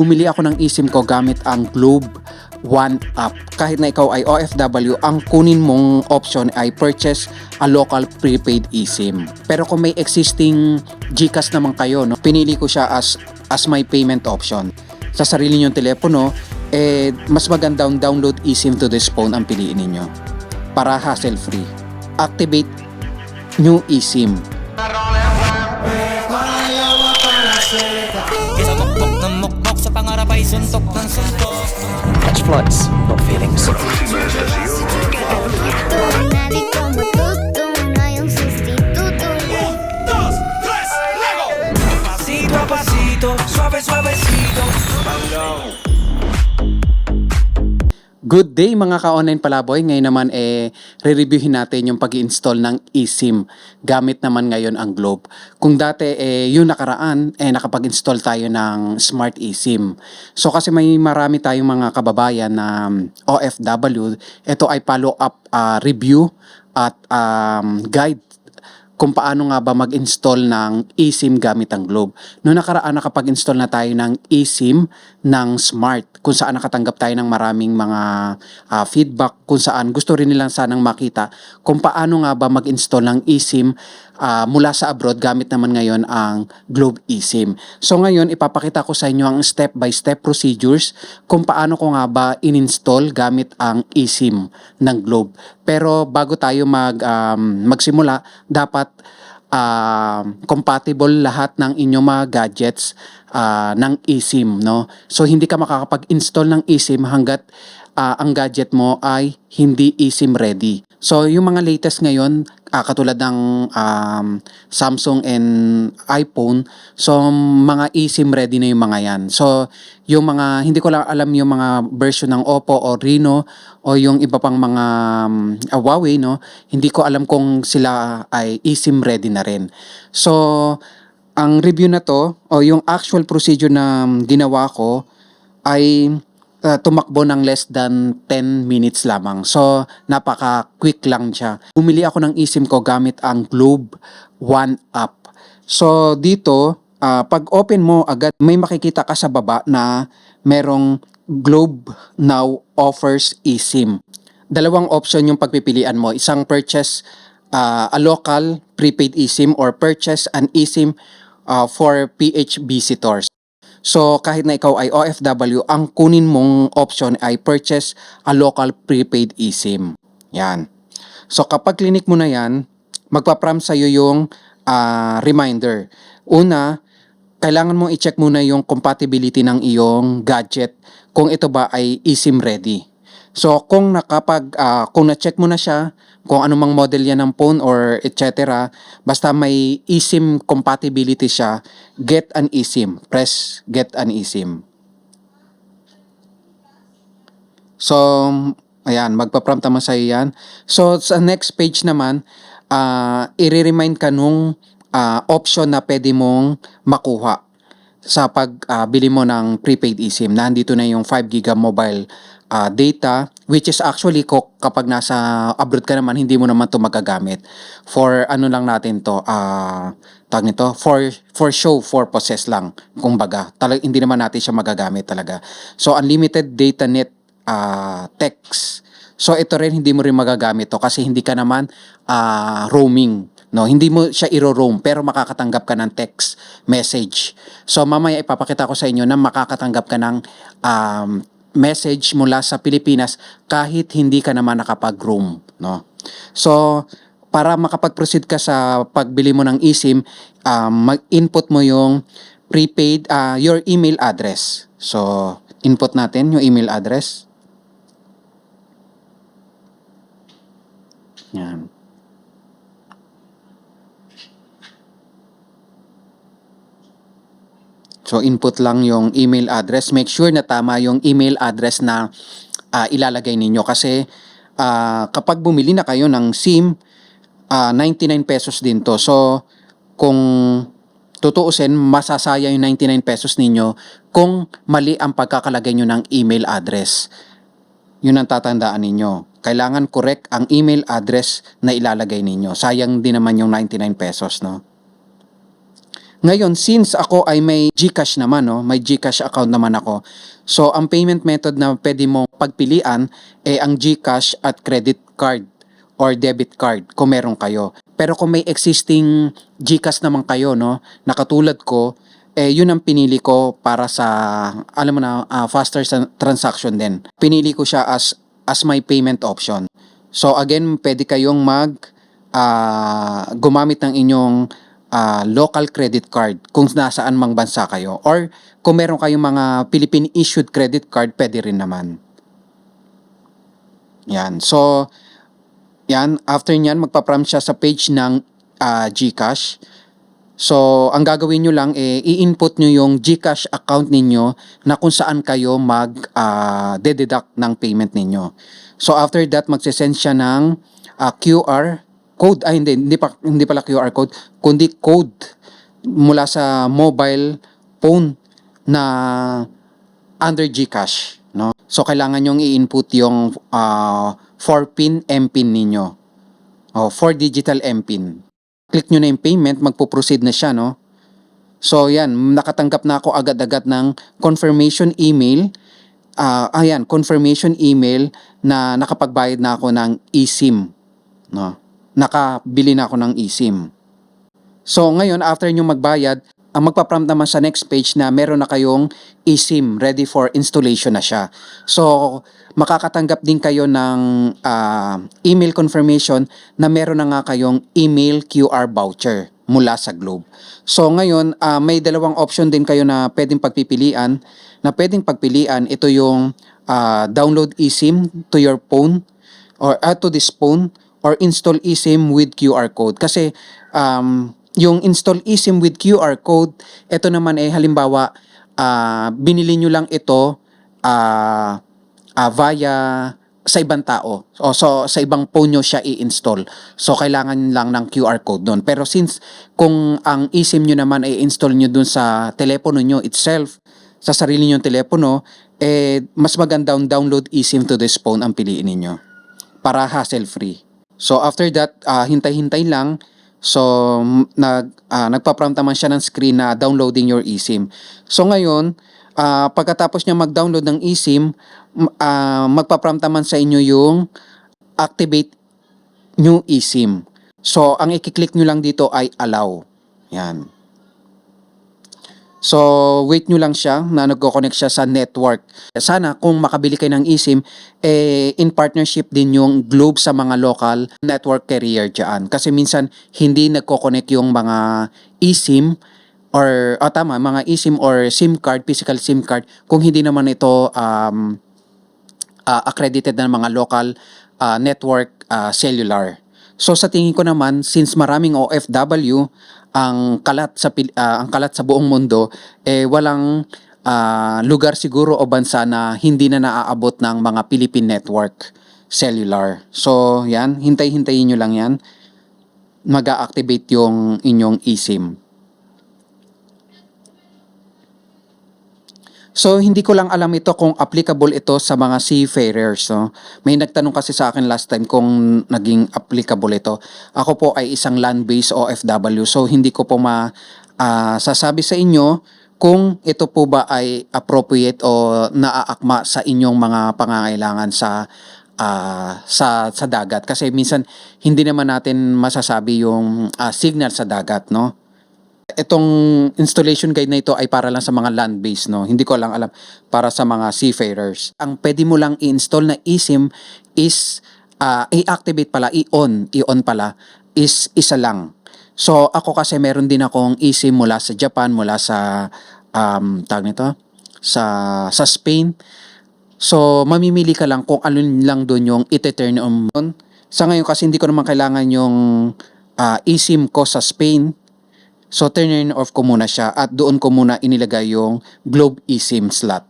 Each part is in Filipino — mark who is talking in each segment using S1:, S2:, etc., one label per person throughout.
S1: Bumili ako ng eSIM ko gamit ang Globe One app. Kahit na ikaw ay OFW, ang kunin mong option ay purchase a local prepaid eSIM. Pero kung may existing GCash naman kayo, no, pinili ko siya as my payment option. Sa sarili nyong telepono, mas magandang download eSIM to this phone ang piliin ninyo para hassle-free. Activate new eSIM.
S2: Catch flights, not feelings.
S3: Nadie como tú, no hay un sustituto.
S4: Pasito a pasito, suave suavecito.
S1: Good day mga ka-online palaboy. Ngayon naman re-reviewin natin yung pag-install ng eSIM gamit naman ngayon ang Globe. Kung dati yung nakaraan nakapag-install tayo ng Smart eSIM. So kasi may marami tayong mga kababayan na OFW, ito ay follow-up review at guide kung paano nga ba mag-install ng eSIM gamit ang Globe. Noong nakaraan nakapag-install na tayo ng eSIM ng Smart, kung saan nakatanggap tayo ng maraming mga feedback, kung saan gusto rin nilang sanang makita kung paano nga ba mag-install ng eSIM mula sa abroad gamit naman ngayon ang Globe eSIM. So ngayon ipapakita ko sa inyo ang step-by-step procedures kung paano ko nga ba in-install gamit ang eSIM ng Globe. Pero bago tayo magsimula, dapat compatible lahat ng inyong mga gadgets ng eSIM, no? So hindi ka makakapag-install ng eSIM hanggat ang gadget mo ay hindi eSIM ready. So yung mga latest ngayon, katulad ng Samsung and iPhone, so mga eSIM ready na yung mga yan. So yung mga, hindi ko lang alam yung mga version ng Oppo o Reno o yung iba pang mga Huawei, no? Hindi ko alam kung sila ay eSIM ready na rin. So ang review na to o yung actual procedure na ginawa ko ay tumakbo ng less than 10 minutes lamang. So, napaka-quick lang siya. Bumili ako ng eSIM ko gamit ang Globe One app. So, dito, pag open mo agad, may makikita ka sa baba na merong Globe Now offers eSIM. Dalawang option yung pagpipilian mo. Isang purchase a local prepaid eSIM or purchase an eSIM for PH visitors. So kahit na ikaw ay OFW, ang kunin mong option ay purchase a local prepaid eSIM. Yan. So kapag clinic mo na yan, magpa-prompt sa'yo yung reminder. Una, kailangan mong i-check muna yung compatibility ng iyong gadget kung ito ba ay eSIM ready. So kung na-check mo na siya, kung anumang model yan ng phone or etc., basta may eSIM compatibility siya, get an eSIM. Press get an eSIM. So, ayan, magpa-prompt naman sa'yo yan. So, sa next page naman, i-remind ka nung option na pwede mong makuha sa pagbili mo ng prepaid eSIM. Nandito na yung 5 GB mobile data, which is actually kapag nasa abroad ka naman, hindi mo naman to magagamit. For ano lang natin to, tawag nito, for show purposes lang, kumbaga. Hindi naman natin siya magagamit talaga. So, unlimited data net text. So, ito rin, hindi mo rin magagamit to kasi hindi ka naman roaming. No, hindi mo siya iro-roam pero makakatanggap ka ng text message. So, mamaya ipapakita ko sa inyo na makakatanggap ka ng message mula sa Pilipinas kahit hindi ka naman nakapag-roam, no? So, para makapag-proceed ka sa pagbili mo ng eSIM, mag-input mo yung prepaid, your email address. So, input natin yung email address. Yan. So, input lang yung email address. Make sure na tama yung email address na ilalagay ninyo. Kasi kapag bumili na kayo ng SIM, 99 pesos din to. So, kung tutuusin, masasaya yung 99 pesos ninyo kung mali ang pagkakalagay nyo ng email address. Yun ang tatandaan ninyo. Kailangan correct ang email address na ilalagay ninyo. Sayang din naman yung 99 pesos, no? Ngayon, since ako ay may GCash naman, no, may GCash account naman ako. So, ang payment method na pwede mo pagpilian ang GCash at credit card or debit card kung meron kayo. Pero kung may existing GCash naman kayo, no, na katulad ko, yun ang pinili ko para sa, alam mo na, faster transaction din. Pinili ko siya as my payment option. So, again, pwede kayong gumamit ng inyong local credit card kung nasaan mang bansa kayo, or kung meron kayong mga Philippine issued credit card, pwede rin naman. Yan. So, yan, after nyan, magpa-prompt siya sa page ng GCash. So, ang gagawin nyo lang, i-input nyo yung GCash account ninyo na kung saan kayo deduct ng payment ninyo. So, after that, magsisend siya ng QR code. Hindi pala QR code, kundi code mula sa mobile phone na under GCash, no? So, kailangan nyong i-input yung 4-pin MPIN ninyo. 4 digital MPIN. Click nyo na yung payment, magpo-proceed na siya, no? So, yan, nakatanggap na ako agad-agad ng confirmation email. Confirmation email na nakapagbayad na ako ng eSIM, no? Nakabili na ako ng eSIM. So, ngayon, after nyo magbayad, magpa-prompt naman sa next page na meron na kayong eSIM, ready for installation na siya. So, makakatanggap din kayo ng email confirmation na meron na nga kayong email QR voucher mula sa Globe. So, ngayon, may dalawang option din kayo na pwedeng pagpipilian. Ito yung download eSIM to your phone or to this phone, or install eSIM with QR code. Kasi yung install eSIM with QR code, ito naman halimbawa binili nyo lang ito via sa ibang tao. So sa ibang phone nyo siya i-install. So kailangan lang ng QR code doon. Pero since kung ang eSIM nyo naman ay install nyo doon sa telepono nyo itself, sa sarili nyo telepono, mas magandang download eSIM to this phone ang piliin ninyo para hassle-free. So after that, hintay-hintay lang. So nagpa-prompt naman siya ng screen na downloading your eSIM. So ngayon, pagkatapos niya mag-download ng eSIM, magpa-prompt naman sa inyo yung activate new eSIM. So ang i-click nyo lang dito ay allow. Yan. So, wait nyo lang siya na nagko-connect siya sa network. Sana kung makabili kayo ng eSIM, in partnership din yung Globe sa mga local network carrier dyan. Kasi minsan, hindi nagko-connect yung mga eSIM or, mga eSIM or SIM card, physical SIM card, kung hindi naman ito accredited ng mga local network cellular. So, sa tingin ko naman, since maraming OFW, ang kalat sa buong mundo, walang lugar siguro o bansa na hindi na naaabot ng mga Philippine network cellular. So, yan, hintay-hintayin nyo lang yan. Mag-a-activate yung inyong eSIM. So, hindi ko lang alam ito kung applicable ito sa mga seafarers. No? May nagtanong kasi sa akin last time kung naging applicable ito. Ako po ay isang land-based OFW. So, hindi ko po sasabi sa inyo kung ito po ba ay appropriate o naaakma sa inyong mga pangangailangan sa dagat. Kasi minsan, hindi naman natin masasabi yung signal sa dagat, no? Itong installation guide na ito ay para lang sa mga land-based, no? Hindi ko lang alam para sa mga seafarers. Ang pwede mo lang i-install na eSIM is i-activate pala, i-on pala is isa lang. So ako kasi meron din akong eSIM mula sa Japan, mula sa sa Spain. So mamimili ka lang kung alin lang doon yung ite-turn on. Sa ngayon kasi hindi ko naman kailangan yung eSIM ko sa Spain. So, turn off ko muna siya at doon ko muna inilagay yung Globe eSIM slot.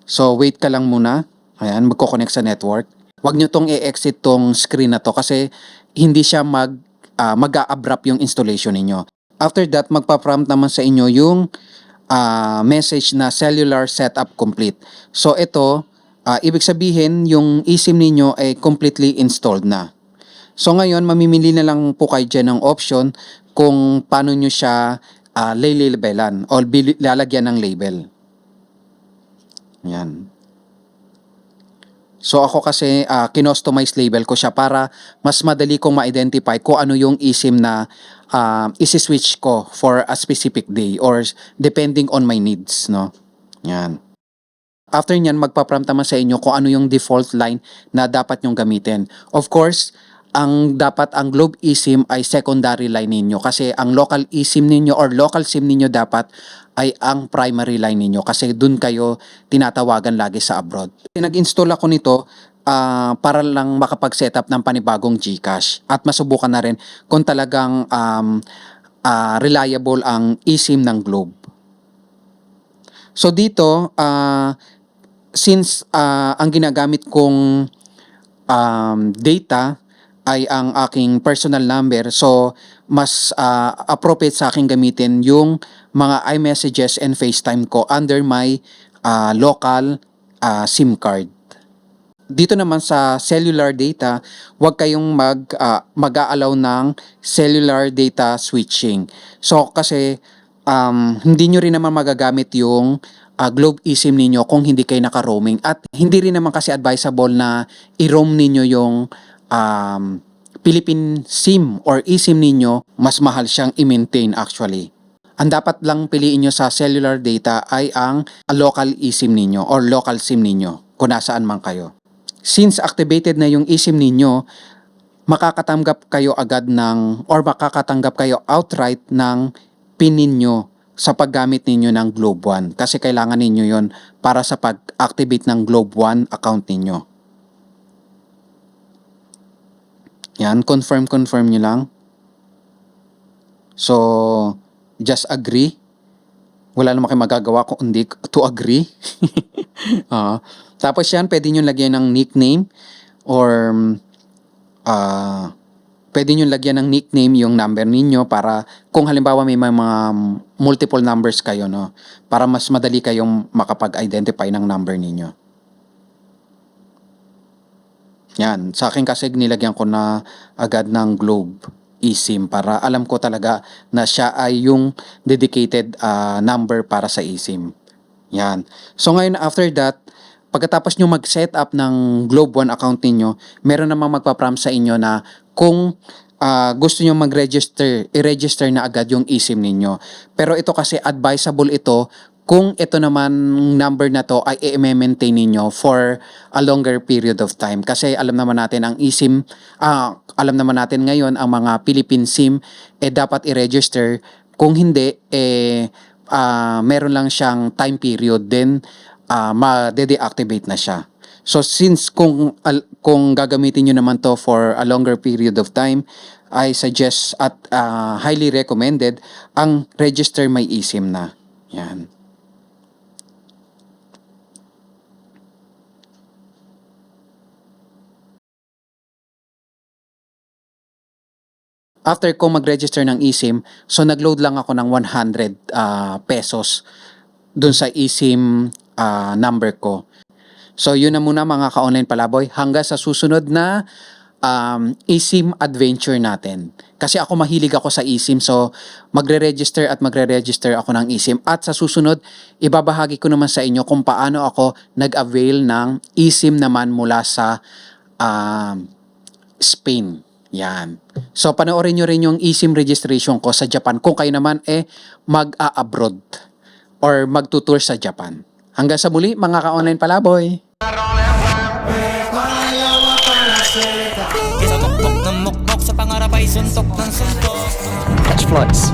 S1: So, wait ka lang muna. Ayan, magko-connect sa network. Huwag nyo tong i-exit tong screen na to kasi hindi siya mag-a-abrupt yung installation ninyo. After that, magpa-prompt naman sa inyo yung message na cellular setup complete. So, ito, ibig sabihin yung eSIM ninyo ay completely installed na. So ngayon, mamimili na lang po kayo dyan ng option kung paano nyo siya lalabelan o lalagyan ng label. Yan. So ako kasi kinostomize label ko siya para mas madali kong ma-identify kung ano yung eSIM na isi-switch ko for a specific day or depending on my needs, no? Yan. After nyan, magpa-prompt naman sa inyo kung ano yung default line na dapat nyong gamitin. Of course, ang Globe eSIM ay secondary line ninyo kasi ang local eSIM ninyo or local SIM ninyo dapat ay ang primary line ninyo kasi dun kayo tinatawagan lagi sa abroad. Nag-install ako nito para lang makapag-setup ng panibagong GCash at masubukan na rin kung talagang reliable ang eSIM ng Globe. So dito, since ang ginagamit kong data ay ang aking personal number, so mas appropriate sa akin gamitin yung mga iMessages and FaceTime ko under my local SIM card. Dito naman sa cellular data, huwag kayong mag-aalaw ng cellular data switching. So kasi hindi nyo rin naman magagamit yung Globe eSIM ninyo kung hindi kayo naka-roaming at hindi rin naman kasi advisable na i-roam ninyo yung Philippine SIM or eSIM ninyo. Mas mahal siyang i-maintain actually. Ang dapat lang piliin nyo sa cellular data ay ang local eSIM ninyo or local SIM ninyo kung nasaan man kayo. Since activated na yung eSIM ninyo, makakatanggap kayo agad ng or makakatanggap kayo outright ng PIN ninyo sa paggamit ninyo ng Globe One kasi kailangan ninyo yon para sa pag-activate ng Globe One account ninyo. Yan, confirm nyo lang. So, just agree. Wala naman kayo magagawa kung hindi to agree. Tapos yan, pwede nyo lagyan ng nickname or pwede nyo lagyan ng nickname yung number ninyo para kung halimbawa may mga multiple numbers kayo, no? Para mas madali kayong makapag-identify ng number ninyo. Yan, sa akin kasi nilagyan ko na agad ng Globe eSIM para alam ko talaga na siya ay yung dedicated number para sa eSIM. Yan. So ngayon after that, pagkatapos nyo mag-set up ng Globe One account ninyo, meron namang magpa-prompt sa inyo na kung gusto nyo mag-register, i-register na agad yung eSIM ninyo. Pero ito kasi advisable ito kung ito naman number na to ay i-maintain ninyo for a longer period of time. Kasi alam naman natin ang eSIM, alam naman natin ngayon ang mga Philippine SIM dapat i-register. Kung hindi, meron lang siyang time period, then ma-deactivate na siya. So since kung gagamitin nyo naman to for a longer period of time, I suggest at highly recommended ang register my eSIM na. Yan. After ko mag-register ng eSIM, so nag-load lang ako ng 100 pesos dun sa eSIM number ko. So yun na muna mga ka-online palaboy hanggang sa susunod na eSIM adventure natin. Kasi ako mahilig ako sa eSIM, so magre-register ako ng eSIM. At sa susunod, ibabahagi ko naman sa inyo kung paano ako nag-avail ng eSIM naman mula sa Spain. Yan. So panoorin nyo rin yung eSIM registration ko sa Japan kung kayo naman mag-a-abroad or magtutour sa Japan. Hanggang sa muli mga ka-online palaboy.
S4: Isa mukmok ng mukmok sa pangarap ay suntok ng suntok.
S2: Catch flights.